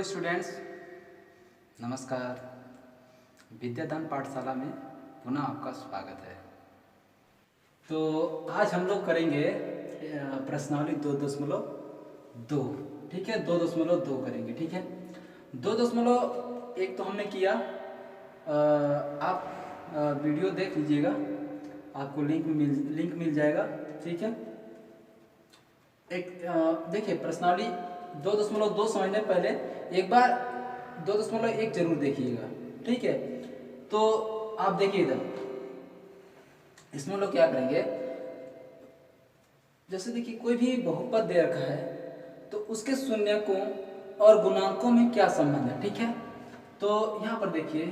Hello students, नमस्कार। विद्यादान पाठशाला में पुनः आपका स्वागत है। तो आज हम लोग करेंगे प्रश्नावली 2.2। ठीक है, 2.2 करेंगे। ठीक है, 2.1 तो हमने किया। आप वीडियो देख लीजिएगा, आपको लिंक मिल जाएगा। ठीक है, देखिए प्रश्नावली 2.2 समझने पहले एक बार 2.1 जरूर देखिएगा। ठीक है, तो आप देखिए इधर, इसमें लोग क्या करेंगे, जैसे देखिए कोई भी बहुपद दे रखा है तो उसके शून्यकों और गुणांकों में क्या संबंध है। ठीक है, तो यहाँ पर देखिए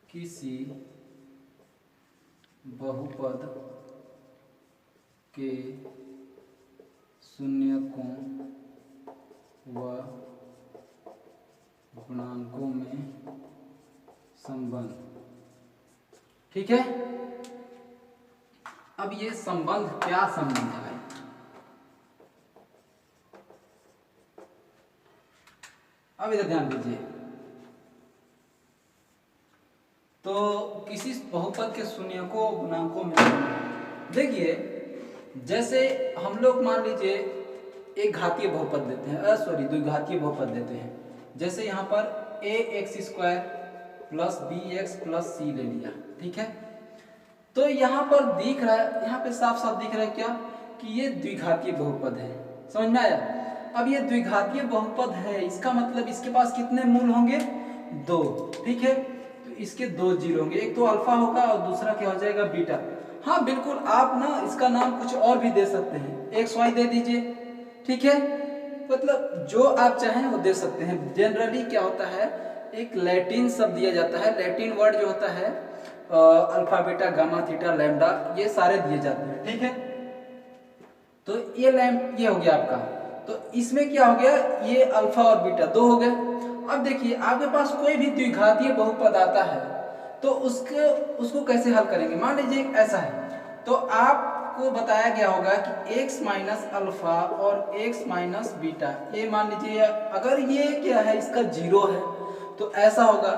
किसी बहुपद के शून्यकों व गुणांकों में संबंध। ठीक है, अब ये संबंध क्या संबंध है भाई? अब इधर ध्यान दीजिए। तो किसी बहुपद के शून्यकों और गुणांकों में देखिए, जैसे हम लोग मान लीजिए एक घातीय बहुपद देते हैं, द्विघातीय बहुपद देते हैं। जैसे यहाँ पर ax² plus bx plus c ले लिया। ठीक है, तो यहाँ पर दिख रहा है, यहाँ पे साफ साफ दिख रहा है क्या कि ये द्विघातीय बहुपद है। समझ में आया? अब ये द्विघातीय बहुपद है, इसका मतलब इसके पास कितने मूल होंगे? 2। ठीक है, तो इसके 2 जीरो होंगे, एक तो अल्फा होगा और दूसरा क्या हो जाएगा? बीटा। हाँ बिल्कुल, आप ना इसका नाम कुछ और भी दे सकते हैं, XY दे दीजिए। ठीक है, मतलब जो आप चाहें वो दे सकते हैं। जनरली क्या होता है, एक लैटिन शब्द दिया जाता है, लैटिन वर्ड जो होता है alpha beta gamma theta lambda, ये सारे दिए जाते हैं। ठीक है, तो ये हो गया आपका। तो इसमें क्या हो गया, ये अल्फा और बीटा 2 हो गए। अब देखिए आपके पास कोई भी द्विघातीय बहुपद आता है तो उसको कैसे हल करेंगे। मान लीजिए ऐसा है, तो आपको बताया गया होगा कि x माइनस अल्फा और x माइनस बीटा, ये मान लीजिए अगर ये क्या है, इसका 0 है तो ऐसा होगा।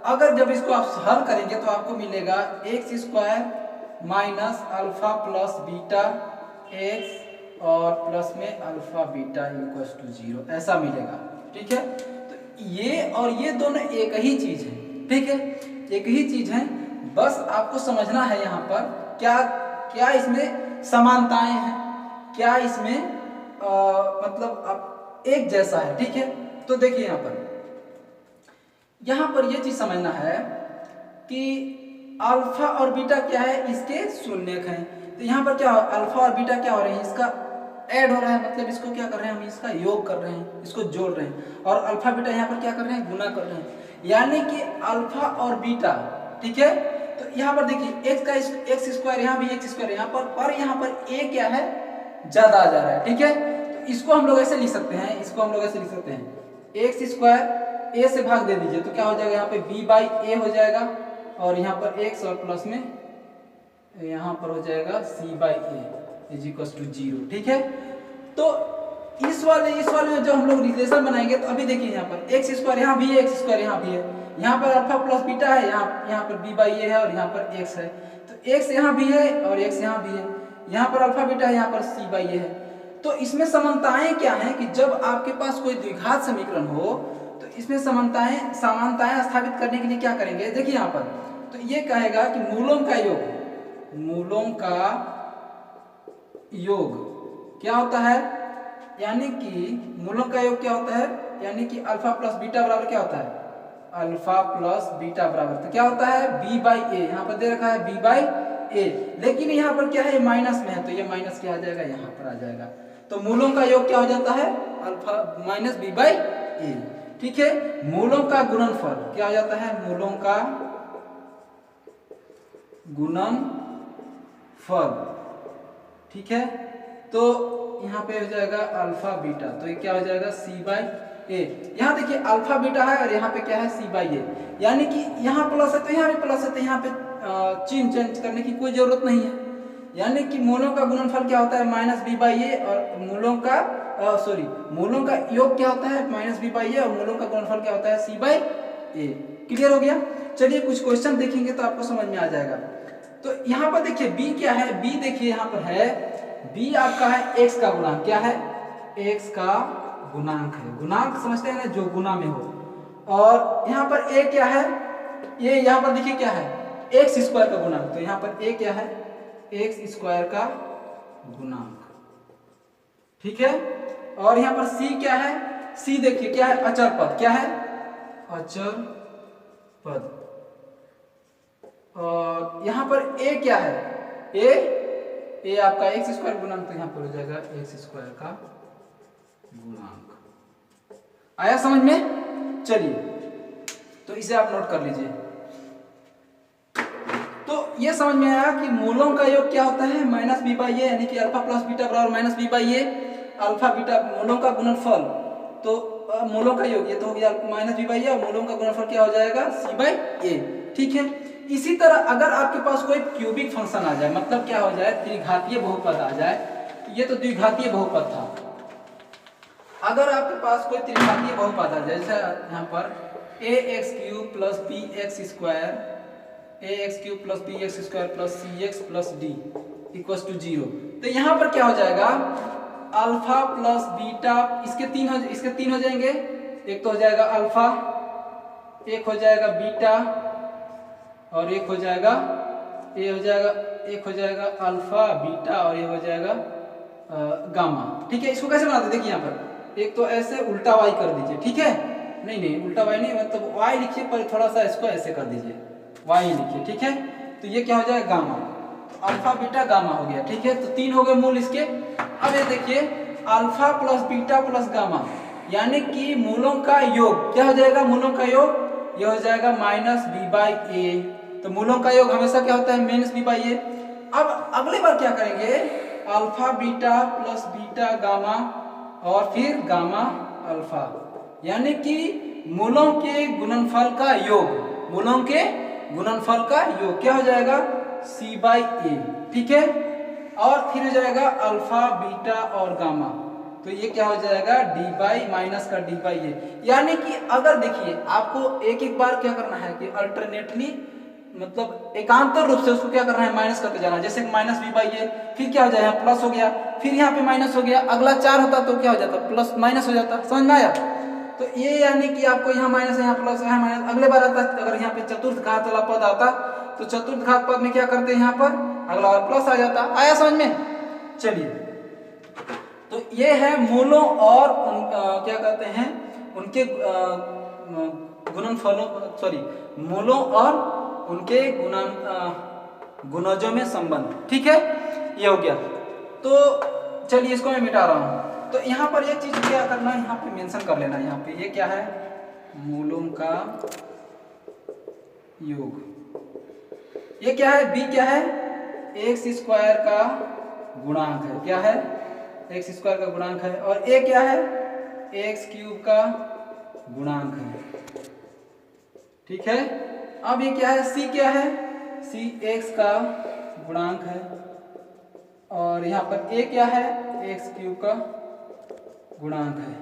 अगर जब इसको आप हल करेंगे तो आपको मिलेगा x² minus alpha plus beta x और प्लस में अल्फा बीटा इक्वल्स टू 0, ऐसा मिलेगा। ठीक है, तो ये और ये दोनों एक ही चीज है। ठीक है, एक ही चीज है, बस आपको समझना है यहाँ पर क्या क्या इसमें समानताएं हैं, क्या इसमें मतलब आप एक जैसा है। ठीक है, तो देखिए यहाँ पर ये चीज समझना है कि अल्फा और बीटा क्या है, इसके शून्यक हैं। तो यहाँ पर क्या अल्फा और बीटा क्या हो रहे हैं, इसका ऐड हो रहा है, मतलब इसको क्या कर रहे हैं, हम इसका योग कर रहे हैं, इसको जोड़ रहे हैं। और अल्फा बीटा यहाँ पर क्या कर रहे हैं, गुना कर रहे हैं, यानी कि अल्फा और बीटा। ठीक है, तो यहाँ पर देखिए x² यहाँ भी x², यहाँ पर यहाँ पर a क्या है, ज्यादा आ जा रहा है। ठीक है, तो इसको हम लोग ऐसे लिख सकते हैं, x² a से भाग दे दीजिए तो क्या हो जाएगा, यहाँ पे b/a हो जाएगा और यहाँ पर x और प्लस में यहाँ पर हो जाएगा c/a इज इक्वल टू 0। ठीक है, तो इस वाले में जब हम लोग रिलेशन बनाएंगे तो अभी देखिए यहाँ पर x² यहाँ भी है, x² यहाँ भी है, यहाँ पर अल्फा प्लस बीटा है, यहाँ पर b/a है और यहाँ पर x है। तो x यहाँ भी है और x यहाँ भी है, यहाँ पर अल्फा बीटा है, यहाँ पर c/a है। तो इसमें समानताएं क्या हैं कि जब आपके पास कोई द्विघात समीकरण हो तो इसमें समानताएं स्थापित करने के लिए क्या करेंगे, देखिए यहाँ पर तो ये कहेगा कि मूलों का योग क्या होता है, यानी कि मूलों का योग क्या होता है, यानी कि अल्फा प्लस बीटा बराबर क्या होता है, अल्फा प्लस बीटा बराबर तो क्या होता है, b/a। यहाँ पर दे रखा है b/a, लेकिन यहाँ पर क्या है, माइनस में है, तो ये माइनस क्या आ जाएगा, यहाँ पर आ जाएगा। तो मूलों का योग क्या हो जाता है, अल्फा माइनस b/a। ठीक है, मूलों का गुणनफल क्या हो जाता है, मूलों का गुणनफल। ठीक है, तो यहाँ पे हो जाएगा अल्फा बीटा, तो ये क्या हो जाएगा c/a। यहाँ देखिए अल्फा बीटा है और यहाँ पे क्या है, c/a, यानी कि यहाँ प्लस है तो यहाँ भी प्लस है, तो यहाँ पे चिन्ह चेंज करने की कोई जरूरत नहीं है। यानी कि मूलों का गुणनफल क्या होता है माइनस बी बाई ए, और मूलों का मूलों का योग क्या होता है माइनस बी बाई ए, और मूलों का गुणनफल क्या होता है सी बाई ए। क्लियर हो गया। चलिए कुछ क्वेश्चन देखेंगे तो आपको समझ में आ जाएगा। तो यहाँ पर देखिए बी क्या है, बी देखिए यहाँ पर है बी आपका है एक्स का गुणांक, क्या है एक्स का गुणांक है, गुणांक समझते हैं ना जो गुना में हो। और यहाँ पर ए क्या है, ये यहाँ पर देखिए क्या है एक्स स्क्वायर का गुणांक, तो यहाँ पर ए क्या है एक्स स्क्वायर का गुणांक, ठीक है। और यहाँ पर सी क्या है, सी देखिए क्या है अचर पद, क्या है अचर पद। और यहाँ पर ए क्या है, ए आपका एक्स स्क्वायर गुणांक, तो यहाँ पर हो जाएगा एक्स स्क्वायर का गुणांक। आया समझ में। चलिए तो इसे आप नोट कर लीजिए। तो ये समझ में आया कि मूलों का योग क्या होता है माइनस बी बाई ए, यानी कि अल्फा प्लस बीटा बराबर minus B by A, alpha beta मूलों का गुणनफल, तो मूलों का योग ये तो हो गया माइनस बी बाई ए, और मूलों का गुणनफल क्या हो जाएगा सी बाई ए, ठीक है। इसी तरह अगर आपके पास कोई क्यूबिक फंक्शन आ जाए, मतलब क्या हो जाए त्रिघातीय बहुपद आ जाए, ये तो द्विघातीय बहुपद था, अगर आपके पास कोई त्रिघातीय बहुपद आ जाए, जैसे यहाँ पर A X cube plus B X square, A X cube plus B X square plus C X plus D equal to 0, तो यहाँ पर क्या हो जाएगा अल्फा प्लस बीटा, इसके तीन हो जाएंगे, एक तो हो जाएगा अल्फा, एक हो जाएगा बीटा, और एक हो जाएगा एक हो जाएगा अल्फा बीटा, और ये हो जाएगा गामा, ठीक है। इसको कैसे बनाते देखिए यहाँ पर एक तो ऐसे उल्टा वाई कर दीजिए, ठीक है, नहीं उल्टा वाई नहीं, मतलब वाई लिखिए पर थोड़ा सा इसको ऐसे कर दीजिए, वाई लिखिए, ठीक है। तो ये क्या हो जाएगा गामा, तो अल्फा बीटा गामा हो गया, ठीक है। तो 3 हो गए मूल इसके। अब ये देखिए alpha plus beta plus gamma, यानी कि मूलों का योग क्या हो जाएगा, मूलों का योग ये हो जाएगा माइनस बी बाई ए, तो मूलों का योग हमेशा क्या होता है माइनस बी बाई ए। अब अगली बार क्या करेंगे alpha beta plus beta gamma, और फिर गामा अल्फा, यानी कि मूलों के गुणनफल का योग, मूलों के गुणनफल का योग क्या हो जाएगा सी बाई ए, ठीक है। और फिर हो जाएगा अल्फा बीटा और गामा, तो ये क्या हो जाएगा डी बाई माइनस का डी बाई ए, यानी कि अगर देखिए आपको एक बार क्या करना है कि अल्टरनेटली मतलब एकांतर रूप से उसको क्या करना है माइनस करते जाना, जैसे माइनस बी बाई ए, फिर क्या हो जाएगा प्लस हो गया, फिर यहाँ पे माइनस हो गया, अगला 4 होता तो क्या हो जाता प्लस माइनस हो जाता, समझ में आया। तो ये यानी कि आपको यहाँ माइनस यहाँ प्लस यहाँ माइनस, अगले बार आता अगर यहाँ पे चतुर्थ घात वाला पद आता तो चतुर्थ घात पद में क्या करते हैं यहाँ पर अगला बार प्लस आ जाता। आया समझ में। चलिए तो ये है मूलों और क्या कहते हैं उनके गुणनफलों, सॉरी मूलों और उनके गुणजों में संबंध, ठीक है, ये हो गया। तो चलिए इसको मैं मिटा रहा हूं। तो यहाँ पर ये चीज क्या करना है यहाँ पे मेंशन कर लेना, यहाँ पे ये क्या है मूलों का योग, ये क्या है बी क्या है एक्स स्क्वायर का गुणांक है, क्या है एक्स स्क्वायर का गुणांक है, और ए क्या है एक्स क्यूब का गुणांक है, ठीक है। अब ये क्या है सी क्या है सी एक्स का गुणांक है, और यहाँ पर ए क्या है एक्स क्यूब का गुणांक है।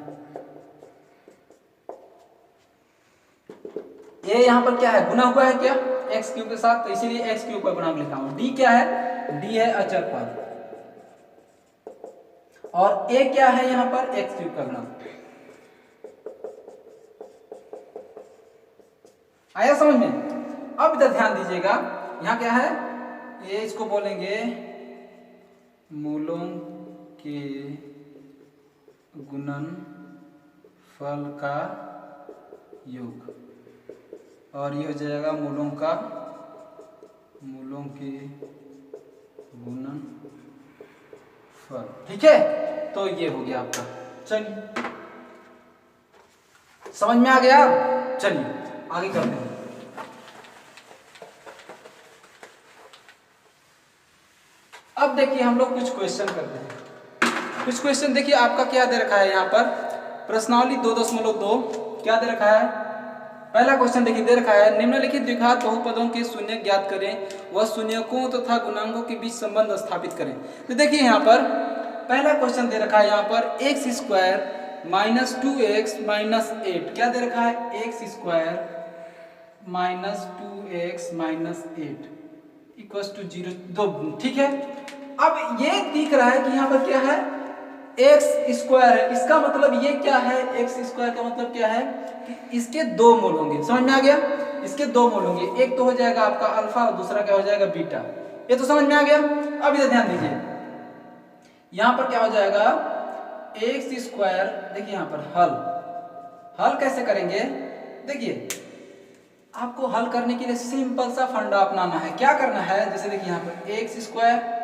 ये यहाँ पर क्या है गुना हुआ है क्या एक्स क्यूब के साथ, तो इसीलिए एक्स क्यूब का गुणांक लिखा हूं। डी क्या है डी है अचर पद, और ए क्या है यहाँ पर एक्स क्यूब का गुणांक। आया समझ में। अब इधर ध्यान दीजिएगा यहाँ क्या है ये इसको बोलेंगे मूलों के गुणनफल का योग, और ये हो जाएगा मूलों के गुणनफल, ठीक है। तो ये हो गया आपका। चलिए समझ में आ गया। चलिए आगे करते हैं। अब देखिए हम लोग कुछ क्वेश्चन करते हैं। कुछ क्वेश्चन देखिए आपका क्या दे रखा है यहाँ पर प्रश्नावली 2.2 क्या दे रखा है पहला क्वेश्चन देखिए दे रखा है, निम्नलिखित द्विघात बहुपदों के शून्य ज्ञात करें व शून्यकों तथा गुणांकों के बीच संबंध स्थापित करें। तो देखिए यहाँ पर पहला क्वेश्चन दे रखा है, यहाँ पर x square minus 2x minus 8 क्या दे रखा है, x square minus 2x minus 8 equals to 0 दो, ठीक है। अब ये दिख रहा है कि यहाँ पर क्या है, एक्स स्क्वायर है, इसका मतलब ये क्या है, एक्स स्क्वायर का मतलब क्या है कि इसके दो मूल होंगे, समझ में आ गया, इसके दो मूल होंगे, एक तो हो जाएगा आपका अल्फा और दूसरा क्या हो जाएगा बीटा, ये तो समझ में आ गया। अब इधर ध्यान दीजिए, यहाँ पर क्या हो जाएगा एक्स स्क्वायर, देखिए यहाँ पर हल कैसे करेंगे, देखिए आपको हल करने के लिए सिंपल सा फंडा अपनाना है। क्या करना है, जैसे देखिए यहाँ पर एक्स स्क्वायर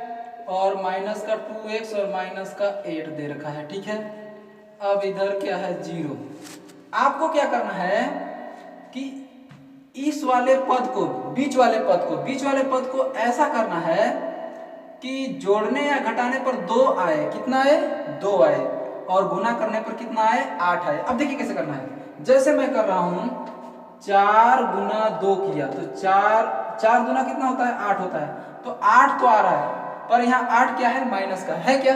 और माइनस का 2x और माइनस का 8 दे रखा है, ठीक है। अब इधर क्या है 0, आपको क्या करना है कि इस वाले पद को, बीच वाले पद को ऐसा करना है कि जोड़ने या घटाने पर 2 आए, कितना आए 2 आए, और गुना करने पर कितना आए 8 आए। अब देखिए कैसे करना है, जैसे मैं कर रहा हूं 4 गुना 2 किया तो 4 गुना कितना होता है 8 होता है, तो 8 तो आ रहा है, पर यहाँ 8 क्या है माइनस का है क्या,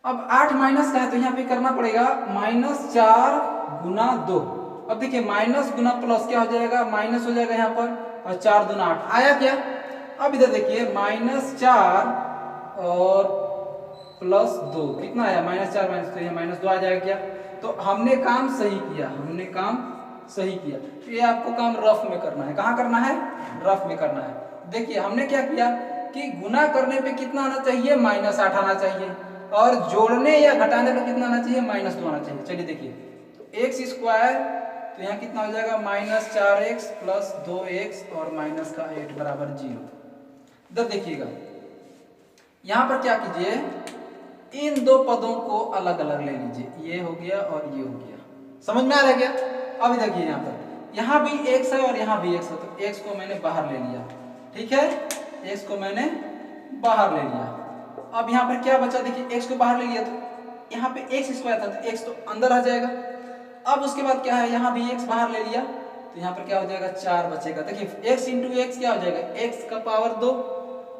अब 8 माइनस का है तो यहाँ पे करना पड़ेगा -4 गुना 2। अब देखिए माइनस गुना प्लस क्या हो जाएगा, माइनस हो जाएगा यहाँ पर, और 4 दूना 8 आया क्या। अब इधर देखिए -4 और +2 कितना आया, -4 माइनस, तो ये -2 आ जाएगा क्या। तो हमने काम सही किया, तो ये आपको काम रफ में करना है, कहाँ करना है, रफ में करना है। देखिए हमने क्या किया कि गुना करने पे कितना आना चाहिए, -8 आना चाहिए, और जोड़ने या घटाने पे कितना आना चाहिए, -2 आना चाहिए। चलिए देखिए, तो एक्स स्क्वायर, तो यहाँ कितना हो जाएगा -4x प्लस 2x और माइनस का 8 बराबर 0। इधर देखिएगा, यहाँ पर क्या कीजिए, इन दो पदों को अलग अलग ले लीजिए, ये हो गया और ये हो गया, समझ में आ रहा है क्या। अब देखिए यहाँ भी x है और यहाँ भी x है, तो x को मैंने बाहर ले लिया, ठीक है, x को मैंने बाहर ले लिया। अब यहाँ पर क्या बचा, देखिए x को बाहर ले लिया तो यहाँ पे x स्क्वायर था तो x तो अंदर आ जाएगा। अब उसके बाद क्या है, यहाँ भी x बाहर ले लिया तो यहाँ पर क्या हो जाएगा 4 बचेगा। देखिए x इंटू एक्स क्या हो जाएगा, x का पावर 2,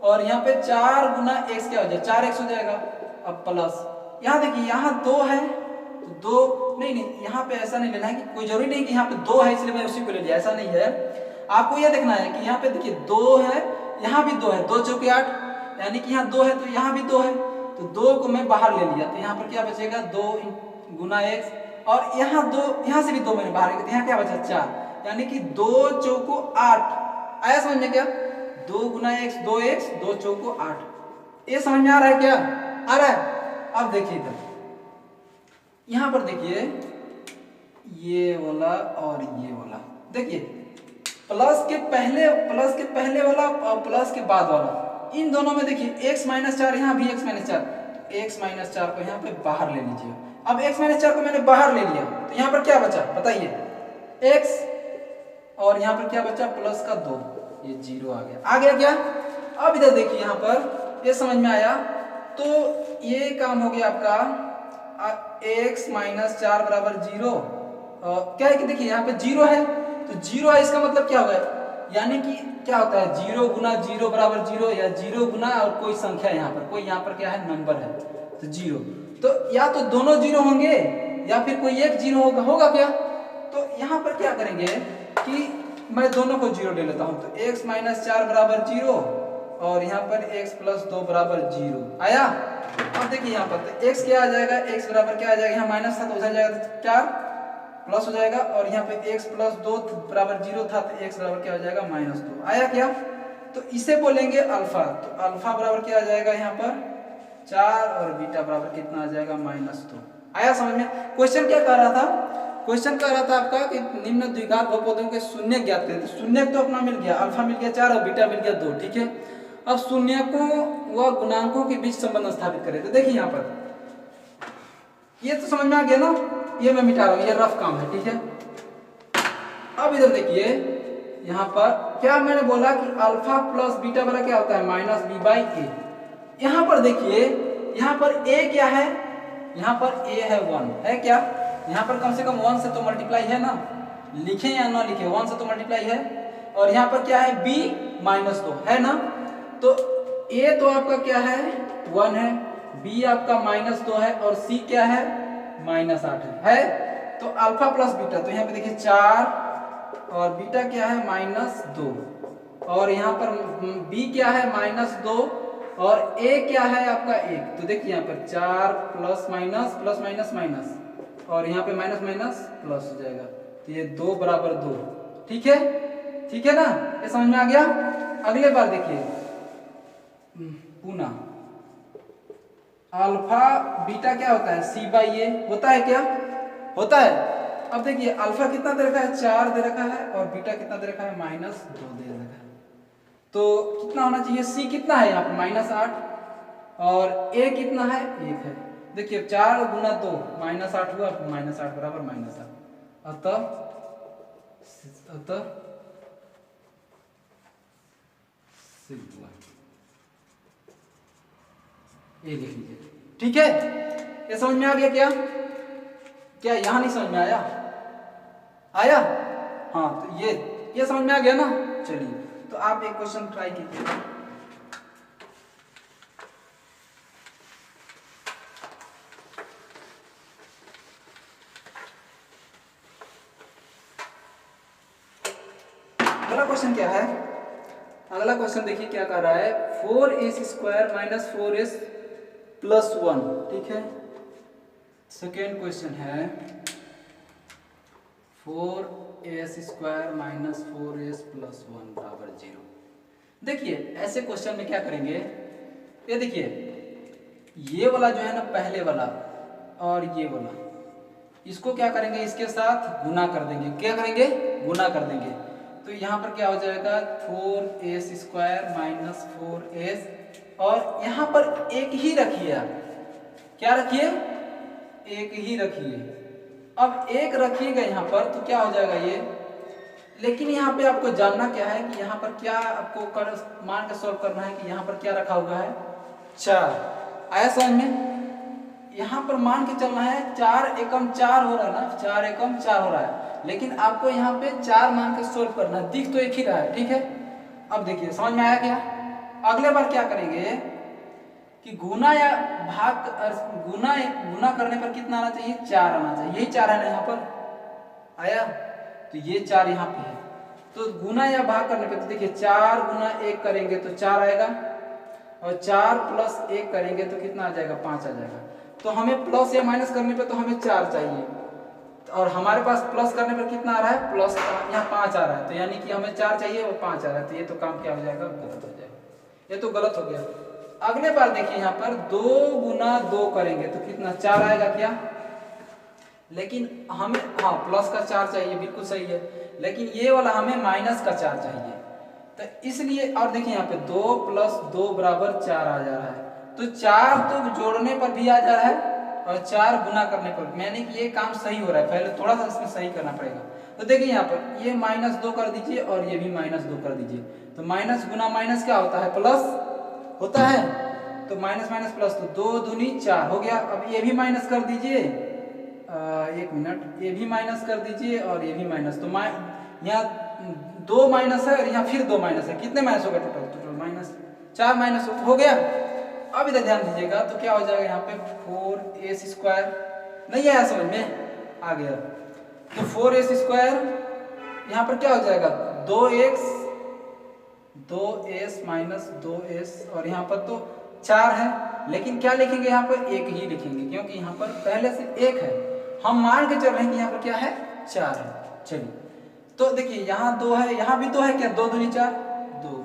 और यहाँ पे 4 गुना x क्या हो जाएगा 4x हो जाएगा। अब प्लस यहाँ देखिए यहाँ 2 है तो 2 नहीं, यहाँ पे ऐसा नहीं लेना है कि कोई जरूरी नहीं कि यहाँ पे 2 है इसलिए मैं उसी को ले लिया, ऐसा नहीं है। आपको यह देखना है कि यहाँ पे देखिए 2 है, यहाँ भी 2 है, 2 चौके 8, यानी कि यहाँ 2 है तो यहाँ भी 2 है, तो 2 को मैं बाहर ले लिया तो यहाँ पर क्या बचेगा 2 गुना x, और यहाँ 2, यहाँ से भी 2 मैंने बाहर ले लिया तो यहाँ क्या बचा 4, यानी कि 2 चौको 8 आया समझ में क्या, 2 गुना x 2x 2 चौको 8, ये समझ में आ रहा है क्या, आ रहा है। अब देखिए इधर यहाँ पर देखिए ये वाला और ये वाला, देखिए प्लस के पहले वाला और प्लस के बाद वाला, इन दोनों में देखिए x -4, यहाँ भी x -4, x -4 को यहाँ पे बाहर ले लीजिए। अब x -4 को मैंने बाहर ले लिया तो यहाँ पर क्या बचा बताइए, x, और यहाँ पर क्या बचा प्लस का 2, ये 0 आ गया क्या। अब इधर देखिए यहाँ पर ये समझ में आया, तो ये काम हो गया आपका x -4 बराबर 0, क्या है कि देखिए यहाँ पे 0 है तो 0 है, इसका मतलब क्या होगा, यानी कि क्या होता है 0 गुना 0 बराबर 0, या 0 गुना और कोई संख्या, यहाँ पर कोई यहाँ पर क्या है नंबर है तो 0, तो या तो दोनों 0 होंगे या फिर कोई एक 0 होगा क्या। तो यहाँ पर क्या करेंगे कि मैं दोनों को 0 ले लेता हूँ, तो x -4 बराबर 0 और यहाँ पर x + 2 बराबर 0 आया। अब देखिए यहाँ पर तो x क्या आ जाएगा, x बराबर क्या आ जाएगा, यहाँ माइनस था तो उधर जाएगा तो 4 प्लस हो जाएगा, और यहाँ पे x + 2 बराबर 0 था तो x बराबर क्या हो जाएगा -2 आया क्या। तो इसे बोलेंगे अल्फा, तो अल्फा बराबर क्या आ जाएगा यहाँ पर 4, और बीटा बराबर कितना आ जाएगा -2 आया समझ में। क्वेश्चन क्या कह रहा था, क्वेश्चन कह रहा था आपका कि निम्न द्विघात बहुपदों के शून्य ज्ञात करें, तो शून्य तो अपना मिल गया, अल्फा मिल गया 4 और बीटा मिल गया 2, ठीक है। अब शून्यकों व गुणांकों के बीच संबंध स्थापित करें, तो देखिए यहाँ पर ये तो समझ में आ गया ना, ये मैं मिटा रहा हूँ, ये रफ काम है, ठीक है। अब इधर देखिए यहाँ पर क्या मैंने बोला कि अल्फा प्लस बीटा बराबर क्या होता है -b/a। यहाँ पर देखिए यहाँ पर a क्या है, यहाँ पर a है 1 है क्या, यहाँ पर कम से कम 1 से तो मल्टीप्लाई है ना, लिखें या ना लिखें, 1 से तो मल्टीप्लाई है, और यहाँ पर क्या है b -2 है ना, तो a तो आपका क्या है 1 है, b आपका -2 है, और c क्या है -8 है। तो अल्फा प्लस बीटा, तो यहाँ पे देखिए 4 और बीटा क्या है -2, और यहाँ पर b क्या है -2 और a क्या है आपका 1। तो देखिए यहाँ पर 4 plus minus plus minus minus, और यहाँ पे माइनस माइनस प्लस हो जाएगा, तो ये 2 बराबर 2। ठीक है, ठीक है ना, ये समझ में आ गया। अगले बार देखिए पुनः अल्फा बीटा क्या होता है c/a होता है, क्या होता है। अब देखिए अल्फा कितना दे रखा है 4 दे रखा है, और बीटा कितना दे रखा है -2 दे रखा है, तो कितना होना चाहिए c कितना है यहाँ पर -8, और a कितना है 1 है। देखिए 4 गुना 2 -8 हुआ, -8 बराबर -8, अतः ये लिख लीजिए। ठीक है, ये समझ में आ गया क्या, क्या यहाँ नहीं समझ में आया, आया, हाँ तो ये समझ में आ गया ना। चलिए तो आप एक क्वेश्चन ट्राई कीजिए। अगला क्वेश्चन क्या है, अगला क्वेश्चन देखिए क्या कर रहा है, 4s² - 4s + 1। ठीक है, सेकेंड क्वेश्चन है 4s² - 4s + 1 बराबर 0। देखिए ऐसे क्वेश्चन में क्या करेंगे, ये देखिए ये वाला जो है ना पहले वाला और ये वाला, इसको क्या करेंगे इसके साथ गुना कर देंगे, क्या करेंगे गुना कर देंगे। तो यहाँ पर क्या हो जाएगा 4s² - 4s, और यहाँ पर एक ही रखिए आप, क्या रखिए एक ही रखिए। अब एक रखिएगा यहाँ पर तो क्या हो जाएगा ये, लेकिन यहाँ पे आपको जानना क्या है कि यहाँ पर क्या आपको मान के सॉल्व करना है कि यहाँ पर क्या रखा हुआ है 4। आया समझ में, यहाँ पर मान के चलना है 4 एकम 4 हो रहा है ना, 4 एकम 4 हो रहा है, लेकिन आपको यहाँ पे 4 मान के सॉल्व करना है, दिख तो एक ही रहा है। ठीक है, अब देखिए समझ में आया क्या। अगले बार क्या करेंगे कि गुना या भाग, गुना करने पर कितना आना चाहिए 4 आना चाहिए, यही 4 है ना यहाँ पर आया, तो ये 4 यहाँ पे है। तो गुना या भाग करने पे तो देखिए 4 गुना 1 करेंगे तो 4 आएगा, और 4 प्लस 1 करेंगे तो कितना आ जाएगा 5 आ जाएगा। तो हमें प्लस या माइनस करने पे तो हमें 4 चाहिए, और हमारे पास प्लस करने पर कितना आ रहा है प्लस, यहाँ 5 आ रहा है, तो यानी कि हमें 4 चाहिए और 5 आ रहा है, तो ये तो काम क्या हो जाएगा गलत हो जाएगा, ये तो गलत हो गया। अगले बार देखिए यहाँ पर 2 गुना 2 करेंगे तो कितना 4 आएगा क्या, लेकिन हमें हाँ प्लस का 4 चाहिए, बिल्कुल सही है, लेकिन ये वाला हमें माइनस का 4 चाहिए, तो इसलिए और देखिए यहाँ पे 2 + 2 बराबर 4 आ जा रहा है, तो 4 तो जोड़ने पर भी आ जा रहा है और 4 गुना करने पर, यानी कि ये काम सही हो रहा है। पहले थोड़ा सा इसमें सही करना पड़ेगा। तो देखिए यहाँ पर ये -2 कर दीजिए और ये भी -2 कर दीजिए, तो माइनस गुना माइनस क्या होता है प्लस होता है, तो माइनस माइनस प्लस, तो 2 दूनी 4 हो गया। अब ये भी माइनस कर दीजिए, एक मिनट, ये भी माइनस कर दीजिए और ये भी माइनस, तो यहाँ 2 माइनस है और यहाँ फिर 2 माइनस है, कितने माइनस हो गए टोटल -4 माइनस हो गया। अब इधर ध्यान दीजिएगा तो क्या हो जाएगा यहाँ पे 4s², नहीं आया समझ में, आ गया, तो 4s² यहाँ पर क्या हो जाएगा 2s - 2s, और यहाँ पर तो 4 है, लेकिन क्या लिखेंगे यहाँ पर 1 ही लिखेंगे, क्योंकि यहाँ पर पहले से 1 है, हम मान के चल रहे हैं कि यहाँ पर क्या है 4 है। चलिए तो देखिए यहाँ 2 है, यहाँ भी 2 है, क्या 2 दूनी 4 2,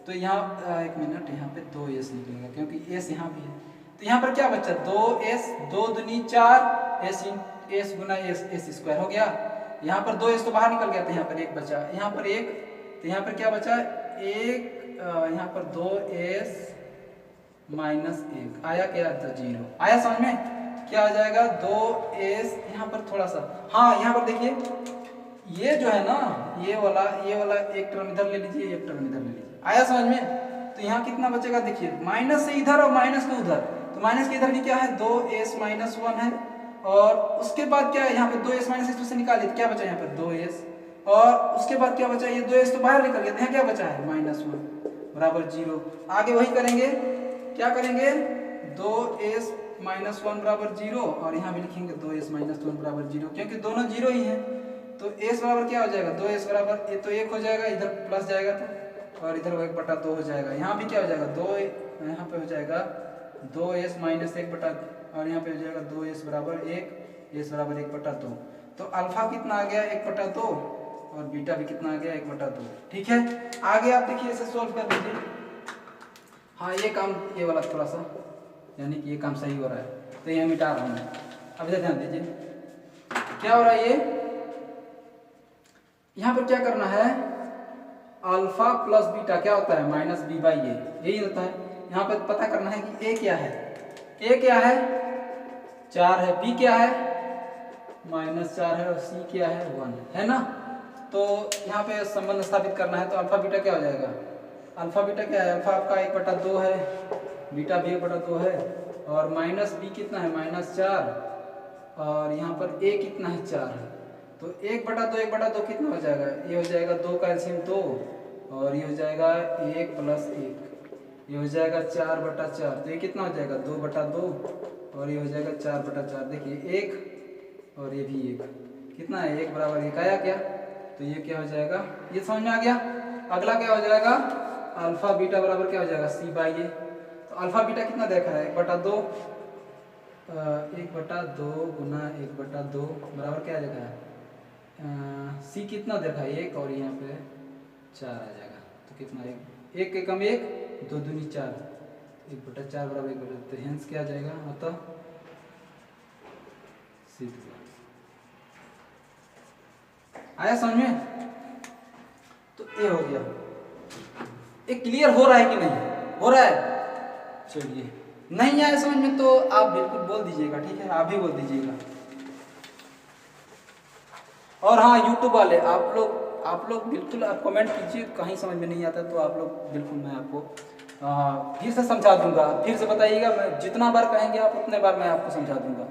तो यहाँ एक मिनट, यहाँ पे 2s निकलेगा क्योंकि s यहाँ भी है, तो यहाँ पर क्या बचा 2s, 2 दूनी 4, s गुना s² हो गया। यहाँ पर 2s तो बाहर निकल गया, तो यहाँ पर 1 बचा, यहाँ पर 1, तो यहाँ पर क्या बचा 1, यहाँ पर 2s - 1 आया क्या, तो 0 आया समझ में, क्या आ जाएगा 2s, यहाँ पर थोड़ा सा, हाँ यहाँ पर देखिए ये जो है ना ये वाला एक टर्म इधर ले लीजिए, एक टर्म इधर ले लीजिए, आया समझ में। तो यहाँ कितना बचेगा देखिए, माइनस से इधर और माइनस के उधर, तो माइनस के इधर भी क्या है 2s - 1 है, और उसके बाद क्या है यहाँ पे 2s माइनस एक्स से निकालिए तो क्या बचा यहाँ पर 2s, और उसके बाद क्या बचा, ये 2s तो बाहर निकल गया, यहाँ क्या बचा है -1 बराबर 0। आगे वही करेंगे, क्या करेंगे 2s माइनस 1 बराबर 0, और यहाँ भी लिखेंगे 2s माइनस 1 बराबर 0, क्योंकि दोनों 0 ही हैं। तो s बराबर क्या हो जाएगा 2s बराबर ये तो 1 हो जाएगा, इधर प्लस जाएगा तो, और इधर 1/2 हो जाएगा। यहाँ भी क्या हो जाएगा 2, यहाँ पे हो जाएगा 2s माइनस 1/, और यहाँ पे हो जाएगा 2s बराबर 1, s बराबर 1/2। तो अल्फा कितना आ गया 1/2, और बीटा भी कितना आ गया 1/2। ठीक है, आगे आप देखिए इसे सोल्व कर लीजिए। हाँ ये काम, ये वाला थोड़ा सा यानी कि ये काम सही हो रहा है, तो ये मिटा रहा हूँ मैं। अब इधर ध्यान दीजिए क्या हो रहा है, ये यहाँ पर क्या करना है, अल्फा प्लस बीटा क्या होता है -b/a, यही होता है। यहाँ पर पता करना है कि a क्या है, a क्या है 4 है, b क्या है -4 है, और c क्या है 1 है ना। तो यहाँ पे संबंध स्थापित करना है, तो अल्फा बीटा क्या हो जाएगा, अल्फा बीटा क्या है, अल्फा आपका 1/2 है, बीटा भी 1/2 है, और -b कितना है -4, और यहाँ पर a कितना है 4 है। तो 1/2 कितना हो जाएगा, ये हो जाएगा 2 का एलसीएम 2, और ये हो जाएगा 1 + 1, ये हो जाएगा 4/4, तो ये कितना हो जाएगा 2/2, और ये हो जाएगा 4/4। देखिए 1 और ये भी 1, कितना है 1 बराबर 1 आया क्या, तो ये क्या हो जाएगा, ये समझ में आ गया। अगला क्या हो जाएगा, अल्फा बीटा बराबर क्या हो जाएगा c/a। तो अल्फा बीटा कितना देखा है 1/2, 1/2 गुना 1/2 बराबर क्या देखा है, c कितना देखा है 1, और यहाँ पे 4 आ जाएगा। तो कितना 1 के कम 1, 2 दूनी 4, 1/4 बराबर 1/2, तो हेंस क्या आ जाएगा, अतः c आया समझ में। तो ये हो गया, ये क्लियर हो रहा है कि नहीं हो रहा है। चलिए नहीं आया समझ में तो आप बिल्कुल बोल दीजिएगा, ठीक है, आप भी बोल दीजिएगा। और हाँ यूट्यूब वाले आप लोग बिल्कुल आप कमेंट कीजिए, कहीं समझ में नहीं आता तो आप लोग बिल्कुल मैं आपको फिर से समझा दूंगा, फिर से बताइएगा, मैं जितना बार कहेंगे आप उतने बार मैं आपको समझा दूंगा।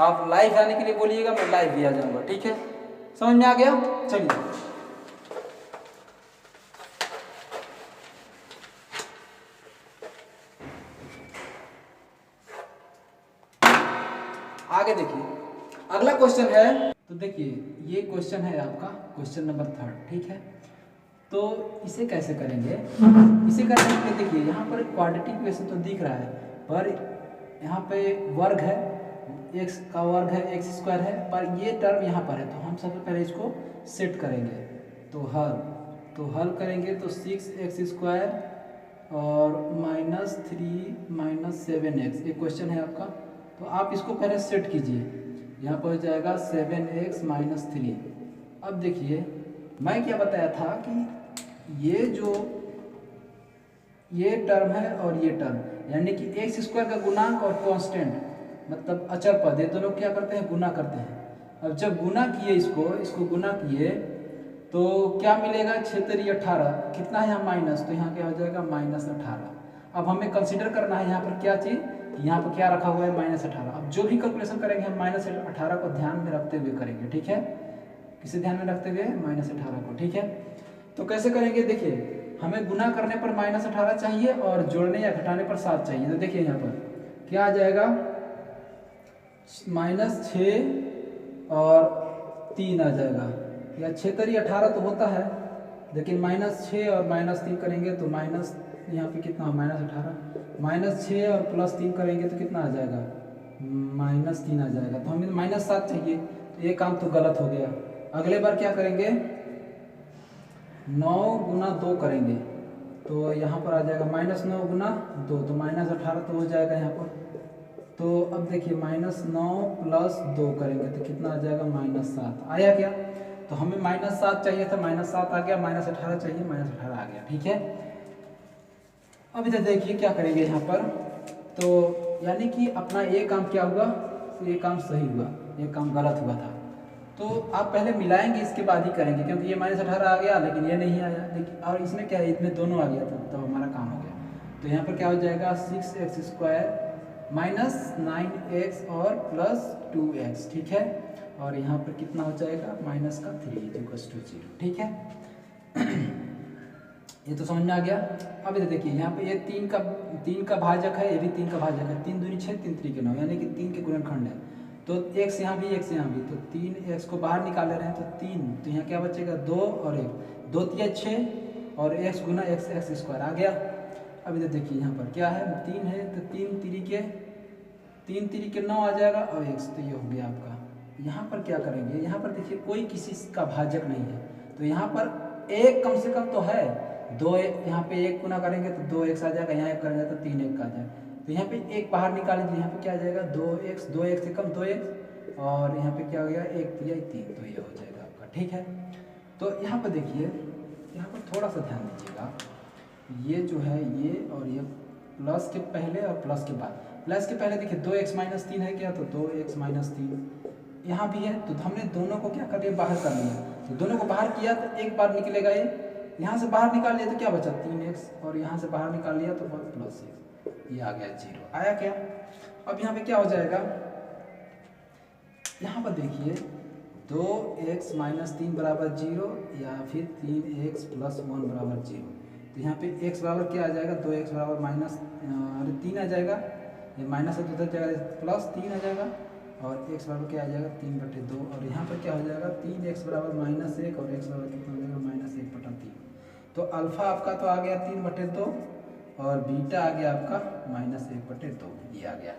आप लाइव आने के लिए बोलिएगा, मैं लाइव भी आ जाऊंगा, ठीक है, समझ में आ गया। चलिए आगे देखिए, अगला क्वेश्चन है, तो देखिए ये क्वेश्चन है आपका क्वेश्चन नंबर 3, ठीक है। तो इसे कैसे करेंगे, इसे करने के लिए देखिए यहाँ पर क्वाड्रेटिक इक्वेशन तो दिख रहा है, पर यहाँ पे वर्ग है, x का वर्ग है, x² है, पर ये टर्म यहाँ पर है, तो हम सबसे पहले इसको सेट करेंगे। तो हल करेंगे तो 6x² और -3 - 7x, ये क्वेश्चन है आपका। तो आप इसको पहले सेट कीजिए, यहाँ पर हो जाएगा 7x - 3। अब देखिए मैं क्या बताया था कि ये टर्म है और ये टर्म, यानी कि x² का गुणांक और कांस्टेंट मतलब अचर पद, ये दोनों क्या करते हैं गुना करते हैं। अब जब गुना किए इसको गुना किए तो क्या मिलेगा 6×18 कितना है यहाँ माइनस, तो यहाँ क्या हो जाएगा -18। अब हमें कंसीडर करना है यहाँ पर क्या चीज़, यहाँ पर क्या रखा हुआ है -18। अब जो भी कैलकुलेशन करेंगे हम -18 को ध्यान में रखते हुए करेंगे, ठीक है, किसे ध्यान में रखते हुए -18 को, ठीक है। तो कैसे करेंगे, देखिए हमें गुना करने पर -18 चाहिए और जोड़ने या घटाने पर 7 चाहिए। तो देखिए यहाँ पर क्या आ जाएगा -6 और 3 आ जाएगा, या 6×18 तो होता है, लेकिन -6 और -3 करेंगे तो माइनस यहाँ पे कितना -18, -6 और +3 करेंगे तो कितना आ जाएगा -3 आ जाएगा। तो हमें -7 चाहिए, तो ये काम तो गलत हो गया। अगले बार क्या करेंगे 9 × 2 करेंगे, तो यहाँ पर आ जाएगा -9 × 2, तो -18 तो हो जाएगा यहाँ पर। तो अब देखिए -9 + 2 करेंगे तो कितना आ जाएगा -7 आया क्या। तो हमें -7 चाहिए था, -7 आ गया, -18 चाहिए, -18 आ गया, ठीक है। अब इधर देखिए क्या करेंगे यहाँ पर, तो यानी कि अपना ये काम क्या हुआ, तो ये काम सही हुआ, ये काम गलत हुआ था। तो आप पहले मिलाएंगे इसके बाद ही करेंगे, क्योंकि ये -18 आ गया लेकिन ये नहीं आया, लेकिन और इसमें क्या है, इसमें दोनों आ गया था, तो हमारा काम हो गया। तो यहाँ पर क्या हो जाएगा 6x² -9x और +2x, ठीक है। और यहाँ पर कितना हो जाएगा माइनस का 3 = 0, ठीक है। ये तो समझ में आ गया। अब ये देखिए यहाँ पे ये 3 का भाजक है, ये भी 3 का भाजक है। 3 दूनी 6, 3 3 9, यानी कि 3 के गुणनखंड है। तो x यहाँ भी, x यहाँ भी, तो 3x को बाहर निकाल रहे हैं तो 3, तो यहाँ क्या बचेगा 2 और 1, 2 3 6 और x गुना x स्क्वायर आ गया। अब इधर देखिए यहाँ पर क्या है 3 है, तो 3 3 के 9 आ जाएगा और x, तो ये हो गया आपका। यहाँ पर क्या करेंगे, यहाँ पर देखिए कोई किसी का भाजक नहीं है, तो यहाँ पर एक कम से कम तो है। 2 यहाँ पे 1 गुना करेंगे तो 2x आ जाएगा, यहाँ 1 करेंगे तो 3x आ जाएगा। तो यहाँ पे 1 बाहर निकाल लीजिए, यहाँ पे क्या आ जाएगा 2x, 2x से कम 2x, और यहाँ पे क्या हो गया 1 3 3, तो ये हो जाएगा आपका, ठीक है। तो यहाँ पर देखिए, यहाँ पर थोड़ा सा ध्यान दीजिएगा, ये जो है ये और ये प्लस के पहले और प्लस के बाद। प्लस के पहले देखिए 2x - 3 है क्या, तो 2x - 3 यहाँ भी है, तो हमने दोनों को क्या कर लिया, बाहर कर लिया। तो दोनों को बाहर किया तो एक बार निकलेगा, ये यहाँ से बाहर निकाल लिया तो क्या बचा 3x, और यहाँ से बाहर निकाल लिया तो +6, ये आ गया 0, आया क्या। अब यहाँ पे क्या हो जाएगा, यहाँ पर देखिए 2x - 3 = 0 या फिर 3x + 1 = 0। तो यहाँ पे x बराबर क्या आ जाएगा, 2x बराबर -3 आ जाएगा, ये माइनस है तो उधर जाएगा +3 आ जाएगा, और x बराबर क्या आ जाएगा 3/2, और यहाँ पर क्या हो जाएगा 3x बराबर -1 और x बराबर कितना हो जाएगा -1/3। तो अल्फा आपका तो आ गया 3/2 और बीटा आ गया आपका -1/2, ये आ गया।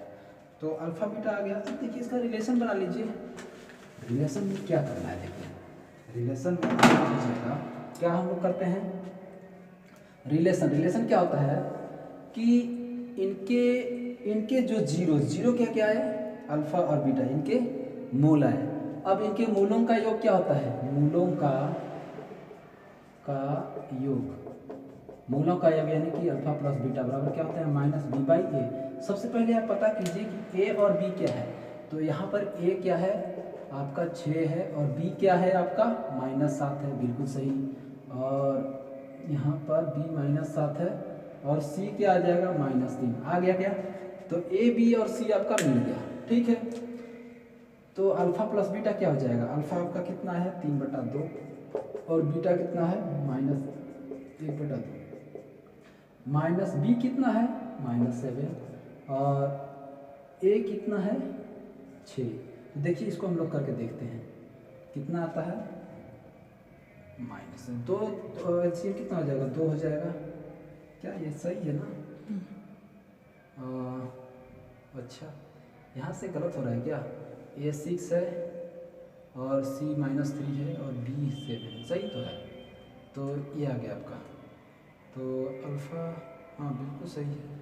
तो अल्फा बीटा आ गया। अब देखिए इसका रिलेशन बना लीजिए। रिलेशन में क्या करना है, देखिए रिलेशन में क्या हम लोग करते हैं, रिलेशन क्या होता है कि इनके जो जीरो क्या है, अल्फा और बीटा इनके मूल है। अब इनके मूलों का योग क्या होता है, मूलों का योग यानी कि अल्फा प्लस बीटा बराबर क्या होता है -b/a। सबसे पहले आप पता कीजिए कि a और b क्या है। तो यहाँ पर a क्या है आपका 6 है, और b क्या है आपका -7 है, बिल्कुल सही। और यहाँ पर b -7 है, और c क्या आ जाएगा -3, आ गया क्या। तो a b और c आपका मिल गया, ठीक है। तो अल्फा प्लस बीटा क्या हो जाएगा, अल्फा आपका कितना है 3/2 और बीटा कितना है -1/2, -b कितना है -7 और a कितना है 6। देखिए इसको हम लोग करके देखते हैं कितना आता है, -2, तो एलसीएम कितना हो जाएगा 2 हो जाएगा। क्या ये सही है ना। अच्छा यहाँ से गलत हो रहा है क्या, a 6 है और c -3 है और b 7, सही तो है। तो ये आ गया आपका, तो अल्फ़ा हाँ बिल्कुल सही है,